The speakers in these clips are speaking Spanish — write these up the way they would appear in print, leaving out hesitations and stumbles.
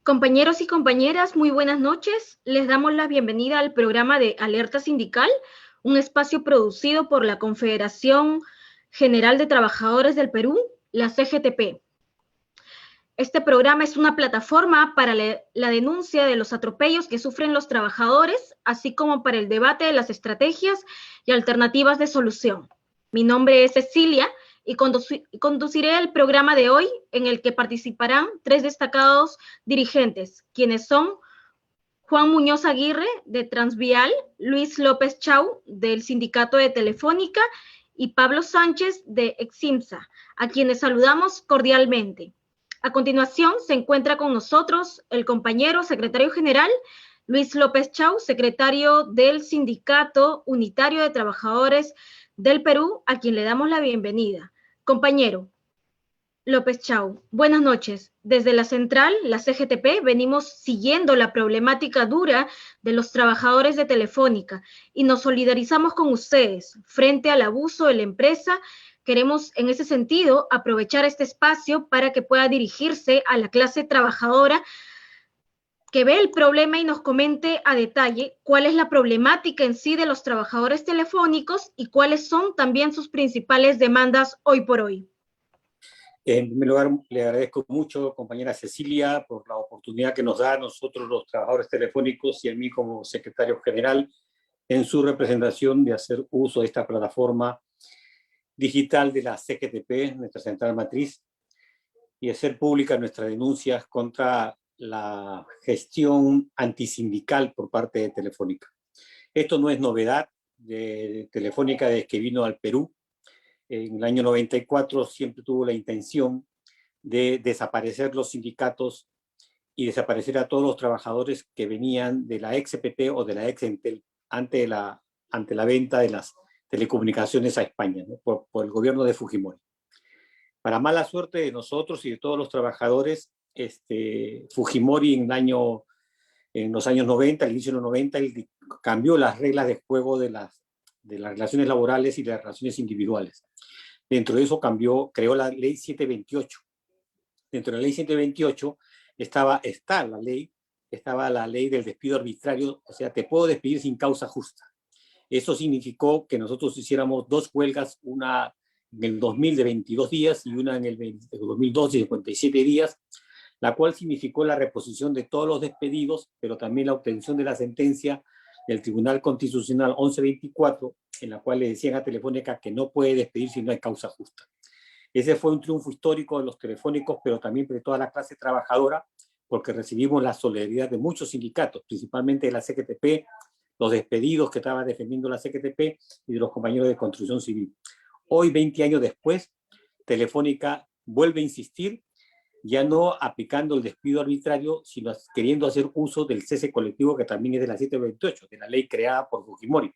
Compañeros y compañeras, muy buenas noches. Les damos la bienvenida al programa de Alerta Sindical, un espacio producido por la Confederación General de Trabajadores del Perú, la CGTP. Este programa es una plataforma para la denuncia de los atropellos que sufren los trabajadores, así como para el debate de las estrategias y alternativas de solución. Mi nombre es Cecilia y conduciré el programa de hoy, en el que participarán 3 destacados dirigentes, quienes son Juan Muñoz Aguirre, de Transvial, Luis López Chau, del Sindicato de Telefónica, y Pablo Sánchez, de Eximsa, a quienes saludamos cordialmente. A continuación, se encuentra con nosotros el compañero secretario general, Luis López Chau, secretario del Sindicato Unitario de Trabajadores del Perú, a quien le damos la bienvenida. Compañero López Chau, buenas noches. Desde la central, la CGTP, venimos siguiendo la problemática dura de los trabajadores de Telefónica y nos solidarizamos con ustedes frente al abuso de la empresa. Queremos, en ese sentido, aprovechar este espacio para que pueda dirigirse a la clase trabajadora que ve el problema y nos comente a detalle cuál es la problemática en sí de los trabajadores telefónicos y cuáles son también sus principales demandas hoy por hoy. En primer lugar, le agradezco mucho, compañera Cecilia, por la oportunidad que nos da a nosotros, los trabajadores telefónicos, y a mí como secretario general, en su representación, de hacer uso de esta plataforma digital de la CGTP, nuestra central matriz, y hacer públicas nuestras denuncias contra la gestión antisindical por parte de Telefónica. Esto no es novedad de Telefónica desde que vino al Perú. En el año 94 siempre tuvo la intención de desaparecer los sindicatos y desaparecer a todos los trabajadores que venían de la ex EPT o de la ex Entel ante la venta de las telecomunicaciones a España, ¿no? por el gobierno de Fujimori. Para mala suerte de nosotros y de todos los trabajadores, Fujimori en los años 90, al inicio de los 90, él cambió las reglas de juego de las relaciones laborales y de las relaciones individuales. Dentro de eso creó la ley 728. Dentro de la ley 728 estaba la ley del despido arbitrario, o sea, te puedo despedir sin causa justa. Eso significó que nosotros hiciéramos 2 huelgas, una en el 2000 de 22 días y una en el 2002 de 57 días, la cual significó la reposición de todos los despedidos, pero también la obtención de la sentencia del Tribunal Constitucional 1124, en la cual le decían a Telefónica que no puede despedir si no hay causa justa. Ese fue un triunfo histórico de los telefónicos, pero también de toda la clase trabajadora, porque recibimos la solidaridad de muchos sindicatos, principalmente de la CGTP, los despedidos que estaban defendiendo la CGTP y de los compañeros de construcción civil. Hoy, 20 años después, Telefónica vuelve a insistir, ya no aplicando el despido arbitrario, sino queriendo hacer uso del cese colectivo, que también es de la 728, de la ley creada por Fujimori,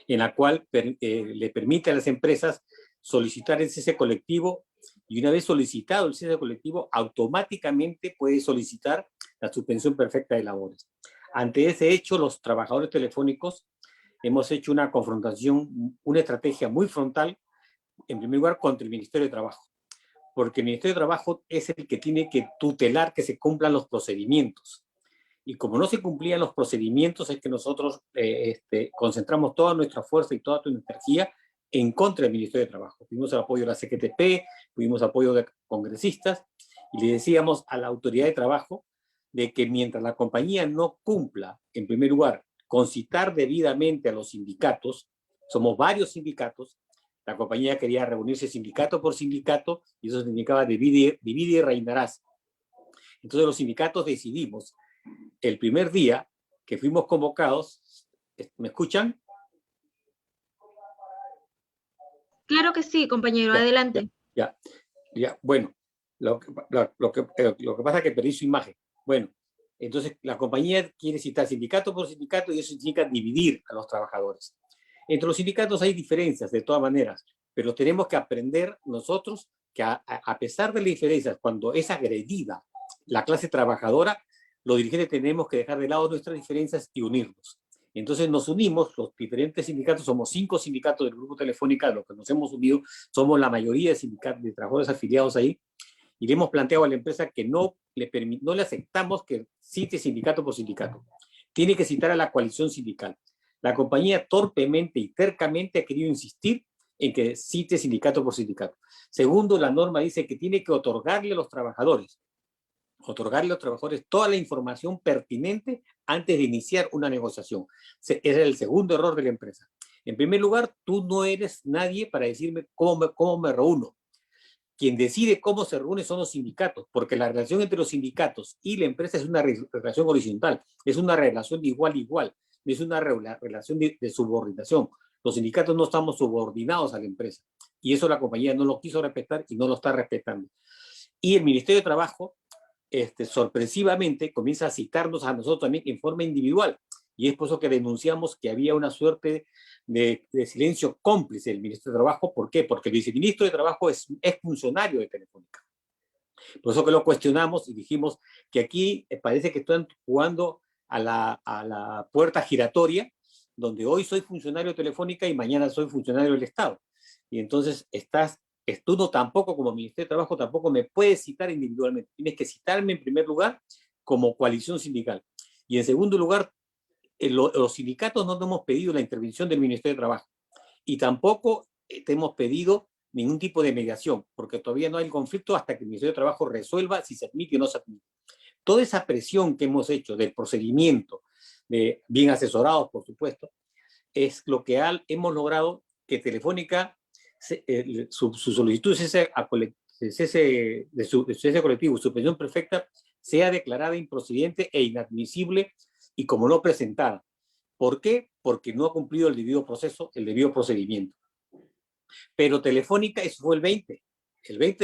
en la cual le permite a las empresas solicitar el cese colectivo, y una vez solicitado el cese colectivo, automáticamente puede solicitar la suspensión perfecta de labores. Ante ese hecho, los trabajadores telefónicos hemos hecho una confrontación, una estrategia muy frontal, en primer lugar contra el Ministerio de Trabajo, porque el Ministerio de Trabajo es el que tiene que tutelar que se cumplan los procedimientos. Y como no se cumplían los procedimientos, es que nosotros concentramos toda nuestra fuerza y toda nuestra energía en contra del Ministerio de Trabajo. Tuvimos el apoyo de la CGTP, tuvimos apoyo de congresistas, y le decíamos a la autoridad de trabajo de que mientras la compañía no cumpla, en primer lugar, concitar debidamente a los sindicatos, somos varios sindicatos, la compañía quería reunirse sindicato por sindicato, y eso significaba divide y reinarás. Entonces los sindicatos decidimos, el primer día que fuimos convocados, ¿me escuchan? Claro que sí, compañero, adelante. Ya. Bueno, lo que pasa es que perdí su imagen. Bueno, entonces la compañía quiere citar sindicato por sindicato, y eso significa dividir a los trabajadores. Entre los sindicatos hay diferencias, de todas maneras, pero tenemos que aprender nosotros que a pesar de las diferencias, cuando es agredida la clase trabajadora, los dirigentes tenemos que dejar de lado nuestras diferencias y unirnos. Entonces nos unimos, los diferentes sindicatos, somos 5 sindicatos del Grupo Telefónica, de los que nos hemos unido, somos la mayoría de sindicatos, de trabajadores afiliados ahí, y le hemos planteado a la empresa que no no le aceptamos que cite sindicato por sindicato. Tiene que citar a la coalición sindical. La compañía torpemente y tercamente ha querido insistir en que cite sindicato por sindicato. Segundo, la norma dice que tiene que otorgarle a los trabajadores toda la información pertinente antes de iniciar una negociación. Ese es el segundo error de la empresa. En primer lugar, tú no eres nadie para decirme cómo me reúno. Quien decide cómo se reúne son los sindicatos, porque la relación entre los sindicatos y la empresa es una relación horizontal, es una relación de igual a igual, es una relación de subordinación. Los sindicatos no estamos subordinados a la empresa, y eso la compañía no lo quiso respetar y no lo está respetando. Y el Ministerio de Trabajo, sorpresivamente, comienza a citarnos a nosotros también en forma individual, y es por eso que denunciamos que había una suerte de silencio cómplice del Ministro de Trabajo. ¿Por qué? Porque el viceministro de Trabajo es funcionario de Telefónica. Por eso que lo cuestionamos y dijimos que aquí parece que están jugando a la puerta giratoria, donde hoy soy funcionario de Telefónica y mañana soy funcionario del Estado. Y entonces tú no tampoco, como Ministerio de Trabajo, tampoco me puedes citar individualmente. Tienes que citarme en primer lugar como coalición sindical. Y en segundo lugar, los sindicatos no te hemos pedido la intervención del Ministerio de Trabajo y tampoco te hemos pedido ningún tipo de mediación, porque todavía no hay conflicto hasta que el Ministerio de Trabajo resuelva si se admite o no se admite. Toda esa presión que hemos hecho del procedimiento, bien asesorados, por supuesto, es lo que hemos logrado que Telefónica, su solicitud de cese colectivo, suspensión perfecta, sea declarada improcedente e inadmisible y como no presentada. ¿Por qué? Porque no ha cumplido el debido proceso, el debido procedimiento. Pero Telefónica, eso fue el 20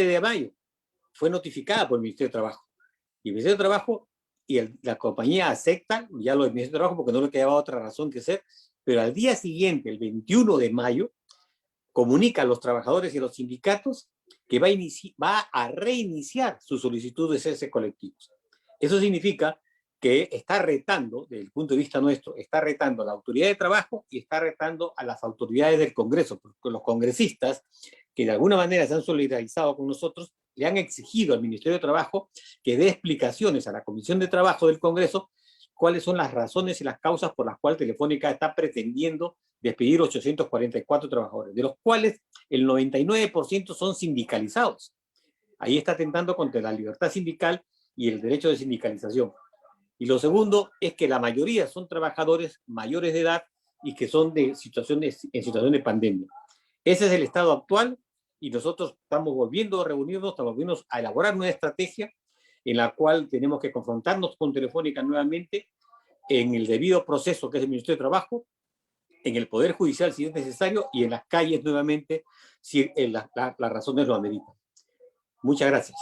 de mayo, fue notificada por el Ministerio de Trabajo. Y el Ministerio de Trabajo y la compañía aceptan ya lo del Ministerio de Trabajo porque no le quedaba otra razón que hacer, pero al día siguiente, el 21 de mayo, comunica a los trabajadores y a los sindicatos que va a reiniciar su solicitud de cese colectivos. Eso significa que está retando, desde el punto de vista nuestro, está retando a la autoridad de trabajo y está retando a las autoridades del Congreso, porque los congresistas, que de alguna manera se han solidarizado con nosotros, le han exigido al Ministerio de Trabajo que dé explicaciones a la Comisión de Trabajo del Congreso cuáles son las razones y las causas por las cuales Telefónica está pretendiendo despedir 844 trabajadores, de los cuales el 99% son sindicalizados. Ahí está atentando contra la libertad sindical y el derecho de sindicalización. Y lo segundo es que la mayoría son trabajadores mayores de edad y que son en situación de pandemia. Ese es el estado actual y nosotros estamos volviendo a reunirnos, estamos volviendo a elaborar una estrategia en la cual tenemos que confrontarnos con Telefónica nuevamente en el debido proceso que es el Ministerio de Trabajo, en el Poder Judicial si es necesario y en las calles nuevamente si las razones lo ameritan. Muchas gracias.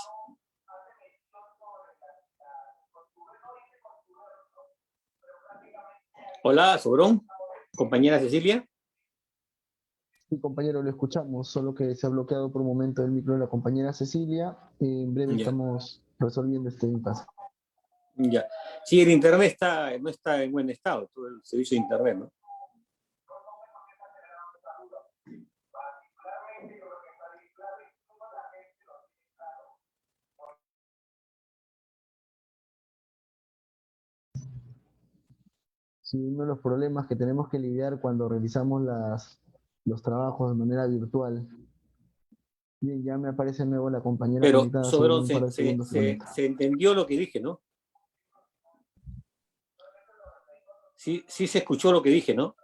Hola, Sobrón, compañera Cecilia. Sí, compañero, lo escuchamos, solo que se ha bloqueado por un momento el micro de la compañera Cecilia. En breve estamos resolviendo este impasse. Ya. Sí, el internet no está en buen estado, todo el servicio de internet, ¿no? Sí, uno de los problemas que tenemos que lidiar cuando realizamos los trabajos de manera virtual. Bien, ya me aparece de nuevo la compañera Pero, conectada. Soberón, Un par de segundos se entendió lo que dije, ¿no? Sí se escuchó lo que dije, ¿no?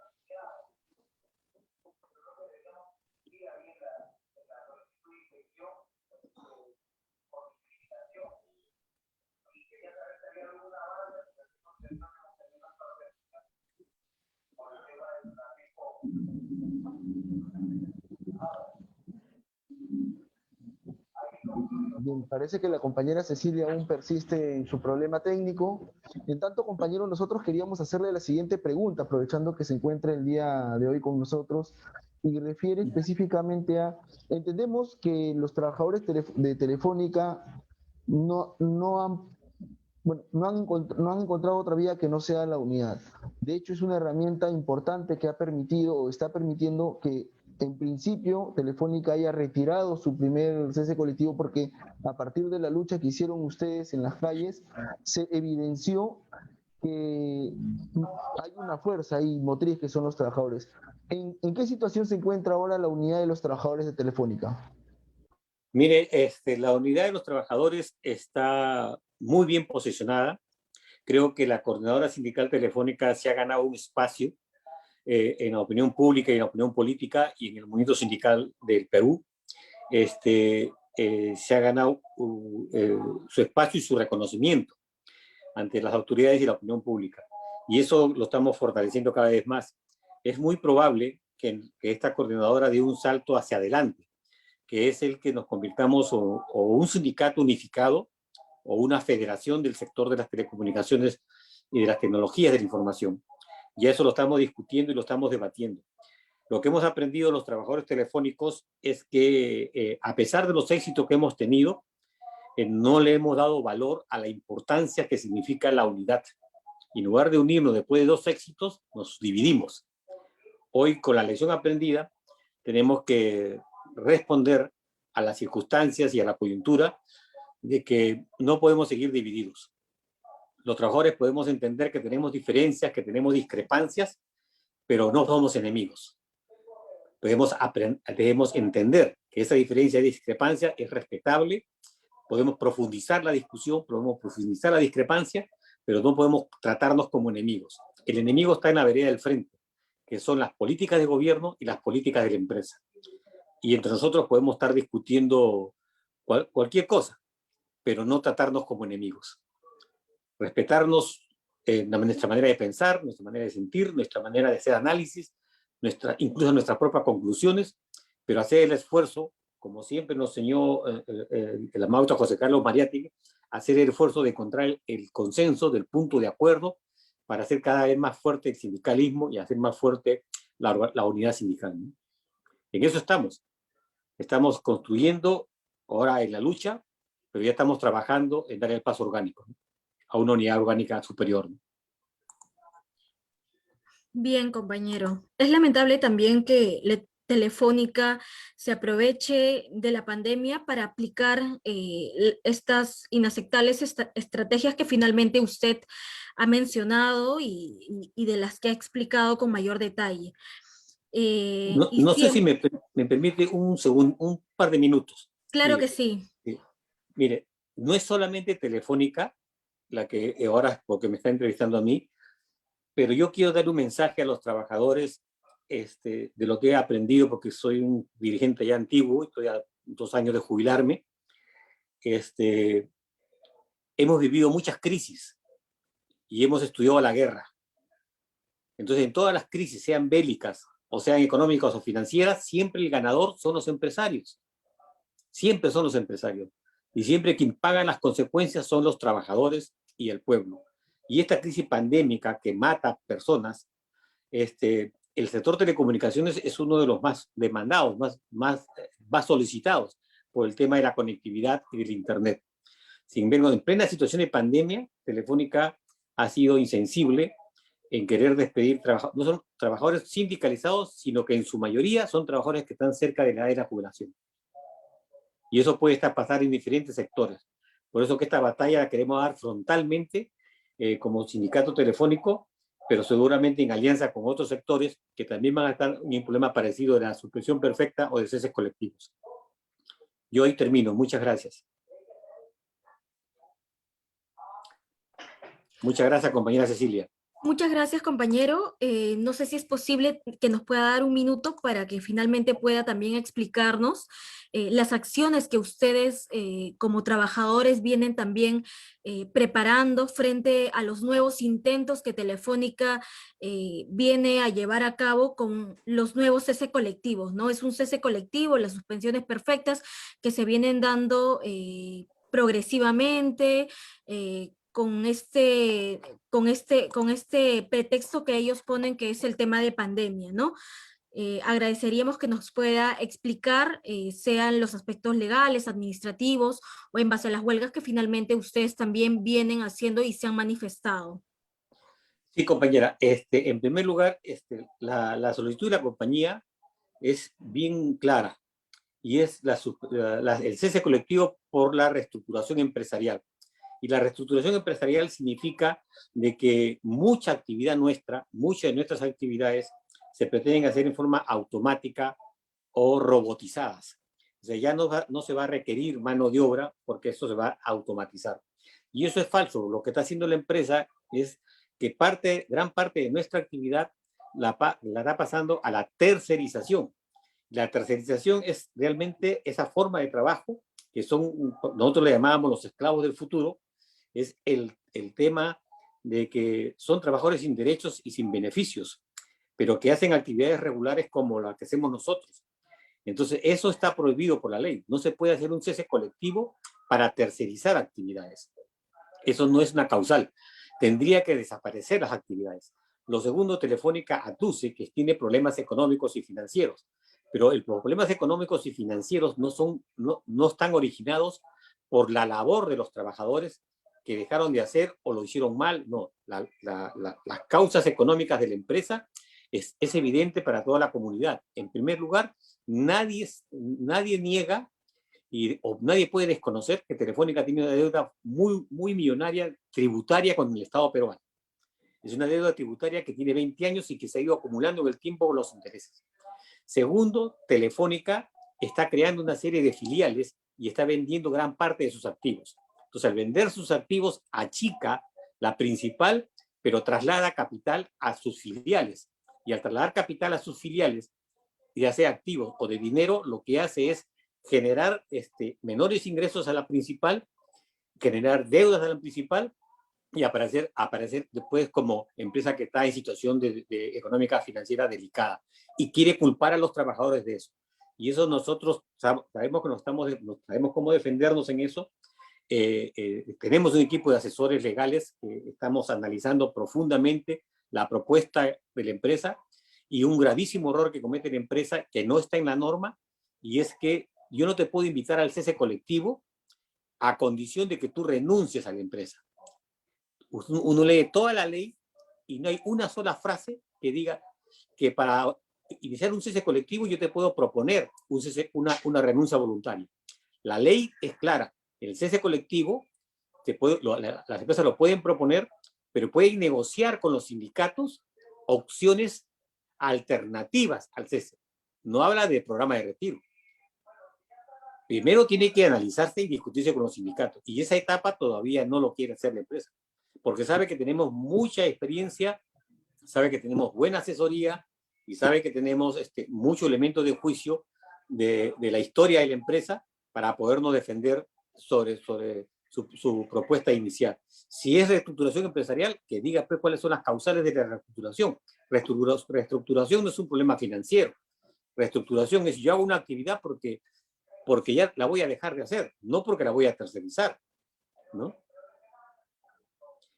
Bien, parece que la compañera Cecilia aún persiste en su problema técnico. En tanto, compañero, nosotros queríamos hacerle la siguiente pregunta, aprovechando que se encuentra el día de hoy con nosotros, y refiere específicamente a, entendemos que los trabajadores de Telefónica no han, bueno, no han encontrado otra vía que no sea la unidad. De hecho, es una herramienta importante que ha permitido o está permitiendo que en principio Telefónica haya retirado su primer cese colectivo, porque a partir de la lucha que hicieron ustedes en las calles, se evidenció que hay una fuerza ahí motriz que son los trabajadores. ¿En qué situación se encuentra ahora la unidad de los trabajadores de Telefónica? Mire, la unidad de los trabajadores está muy bien posicionada. Creo que la coordinadora sindical telefónica se ha ganado un espacio en la opinión pública y en la opinión política y en el movimiento sindical del Perú. Se ha ganado su espacio y su reconocimiento ante las autoridades y la opinión pública. Y eso lo estamos fortaleciendo cada vez más. Es muy probable que esta coordinadora dé un salto hacia adelante, que es el que nos convirtamos o un sindicato unificado o una federación del sector de las telecomunicaciones y de las tecnologías de la información. Y eso lo estamos discutiendo y lo estamos debatiendo. Lo que hemos aprendido los trabajadores telefónicos es que a pesar de los éxitos que hemos tenido, no le hemos dado valor a la importancia que significa la unidad. Y en lugar de unirnos después de 2 éxitos, nos dividimos. Hoy, con la lección aprendida, tenemos que responder a las circunstancias y a la coyuntura de que no podemos seguir divididos. Los trabajadores podemos entender que tenemos diferencias, que tenemos discrepancias, pero no somos enemigos. Debemos entender que esa diferencia y discrepancia es respetable, podemos profundizar la discusión, podemos profundizar la discrepancia, pero no podemos tratarnos como enemigos. El enemigo está en la vereda del frente, que son las políticas de gobierno y las políticas de la empresa. Y entre nosotros podemos estar discutiendo cualquier cosa, pero no tratarnos como enemigos. Respetarnos nuestra manera de pensar, nuestra manera de sentir, nuestra manera de hacer análisis, incluso nuestras propias conclusiones, pero hacer el esfuerzo, como siempre nos enseñó el amado José Carlos Mariátegui, hacer el esfuerzo de encontrar el consenso del punto de acuerdo para hacer cada vez más fuerte el sindicalismo y hacer más fuerte la unidad sindical, ¿no? En eso estamos construyendo ahora en la lucha, pero ya estamos trabajando en dar el paso orgánico, ¿no?, a una unidad orgánica superior, ¿no? Bien, compañero. Es lamentable también que Telefónica se aproveche de la pandemia para aplicar estas inaceptables estrategias que finalmente usted ha mencionado y de las que ha explicado con mayor detalle. No, Y no sé si siempre, me permite un segundo, un par de minutos. claro que Mire, sí. mire, no es solamente Telefónica la que ahora, porque me está entrevistando a mí, pero yo quiero dar un mensaje a los trabajadores de lo que he aprendido, porque soy un dirigente ya antiguo, estoy a 2 años de jubilarme. Hemos vivido muchas crisis y hemos estudiado la guerra. Entonces, en todas las crisis, sean bélicas o sean económicas o financieras, siempre el ganador son los empresarios. Siempre son los empresarios. Y siempre quien paga las consecuencias son los trabajadores y el pueblo. Y esta crisis pandémica que mata personas, el sector telecomunicaciones es uno de los más demandados, más solicitados por el tema de la conectividad y del Internet. Sin embargo, en plena situación de pandemia, Telefónica ha sido insensible en querer despedir trabajadores. No son trabajadores sindicalizados, sino que en su mayoría son trabajadores que están cerca de la edad de la jubilación. Y eso puede estar pasar en diferentes sectores. Por eso que esta batalla la queremos dar frontalmente como sindicato telefónico, pero seguramente en alianza con otros sectores que también van a estar en un problema parecido de la suspensión perfecta o de ceses colectivos. Yo ahí termino. Muchas gracias. Muchas gracias, compañera Cecilia. Muchas gracias, compañero. No sé si es posible que nos pueda dar un minuto para que finalmente pueda también explicarnos las acciones que ustedes como trabajadores vienen también preparando frente a los nuevos intentos que Telefónica viene a llevar a cabo con los nuevos cese colectivos, ¿no? Es un cese colectivo, las suspensiones perfectas que se vienen dando progresivamente, con este pretexto que ellos ponen, que es el tema de pandemia, ¿no? Agradeceríamos que nos pueda explicar, sean los aspectos legales, administrativos, o en base a las huelgas que finalmente ustedes también vienen haciendo y se han manifestado. Sí, compañera. En primer lugar, la solicitud de la compañía es bien clara y es el cese colectivo por la reestructuración empresarial. Y la reestructuración empresarial significa de que muchas de nuestras actividades se pretenden hacer en forma automática o robotizadas. O sea, ya no se va a requerir mano de obra porque eso se va a automatizar. Y eso es falso. Lo que está haciendo la empresa es que gran parte de nuestra actividad la está pasando a la tercerización. La tercerización es realmente esa forma de trabajo que nosotros le llamábamos los esclavos del futuro, es el tema de que son trabajadores sin derechos y sin beneficios, pero que hacen actividades regulares como las que hacemos nosotros. Entonces, eso está prohibido por la ley. No se puede hacer un cese colectivo para tercerizar actividades. Eso no es una causal. Tendría que desaparecer las actividades. Lo segundo, Telefónica aduce que tiene problemas económicos y financieros, pero los problemas económicos y financieros no están originados por la labor de los trabajadores que dejaron de hacer o lo hicieron mal. No, las causas económicas de la empresa es evidente para toda la comunidad. En primer lugar, nadie niega o nadie puede desconocer que Telefónica tiene una deuda muy, muy millonaria tributaria con el Estado peruano. Es una deuda tributaria que tiene 20 años y que se ha ido acumulando en el tiempo con los intereses. Segundo, Telefónica está creando una serie de filiales y está vendiendo gran parte de sus activos. Entonces, al vender sus activos, achica la principal, pero traslada capital a sus filiales. Y al trasladar capital a sus filiales, ya sea activos o de dinero, lo que hace es generar menores ingresos a la principal, generar deudas a la principal y aparecer después como empresa que está en situación de económica financiera delicada y quiere culpar a los trabajadores de eso. Y eso nosotros sabemos cómo defendernos en eso. Tenemos un equipo de asesores legales que estamos analizando profundamente la propuesta de la empresa y un gravísimo error que comete la empresa que no está en la norma, y es que yo no te puedo invitar al cese colectivo a condición de que tú renuncies a la empresa. Uno lee toda la ley y no hay una sola frase que diga que para iniciar un cese colectivo yo te puedo proponer una renuncia voluntaria. La ley es clara. El cese colectivo, las empresas lo pueden proponer, pero pueden negociar con los sindicatos opciones alternativas al cese. No habla de programa de retiro. Primero tiene que analizarse y discutirse con los sindicatos. Y esa etapa todavía no lo quiere hacer la empresa, porque sabe que tenemos mucha experiencia, sabe que tenemos buena asesoría y sabe que tenemos mucho elemento de juicio de la historia de la empresa para podernos defender sobre su propuesta inicial. Si es reestructuración empresarial, que diga pues cuáles son las causales de la reestructuración. Reestructuración no es un problema financiero. Reestructuración es yo hago una actividad porque ya la voy a dejar de hacer, no porque la voy a tercerizar, ¿no?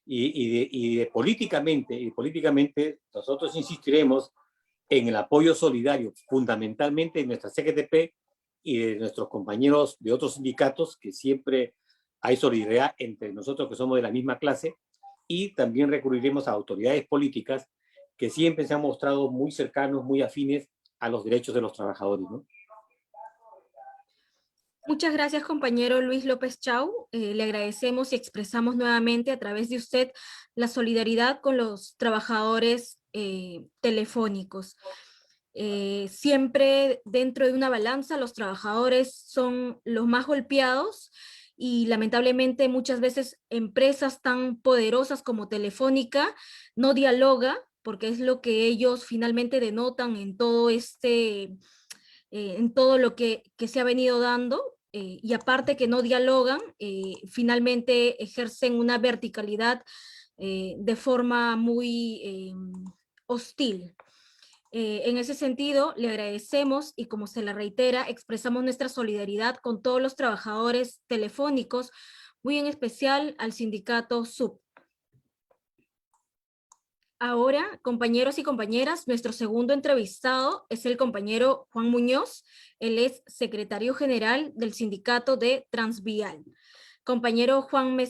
Y políticamente nosotros insistiremos en el apoyo solidario, fundamentalmente en nuestra CGTP y de nuestros compañeros de otros sindicatos, que siempre hay solidaridad entre nosotros que somos de la misma clase, y también recurriremos a autoridades políticas que siempre se han mostrado muy cercanos, muy afines a los derechos de los trabajadores, ¿no? Muchas gracias, compañero Luis López Chau. Le agradecemos y expresamos nuevamente a través de usted la solidaridad con los trabajadores telefónicos. Siempre dentro de una balanza los trabajadores son los más golpeados y lamentablemente muchas veces empresas tan poderosas como Telefónica no dialoga, porque es lo que ellos finalmente denotan en todo en todo lo que se ha venido dando, y aparte que no dialogan, finalmente ejercen una verticalidad de forma muy hostil. En ese sentido, le agradecemos y como se le reitera, expresamos nuestra solidaridad con todos los trabajadores telefónicos, muy en especial al sindicato SUB. Ahora, compañeros y compañeras, nuestro segundo entrevistado es el compañero Juan Muñoz. Él es secretario general del sindicato de Transvial. Compañero Juan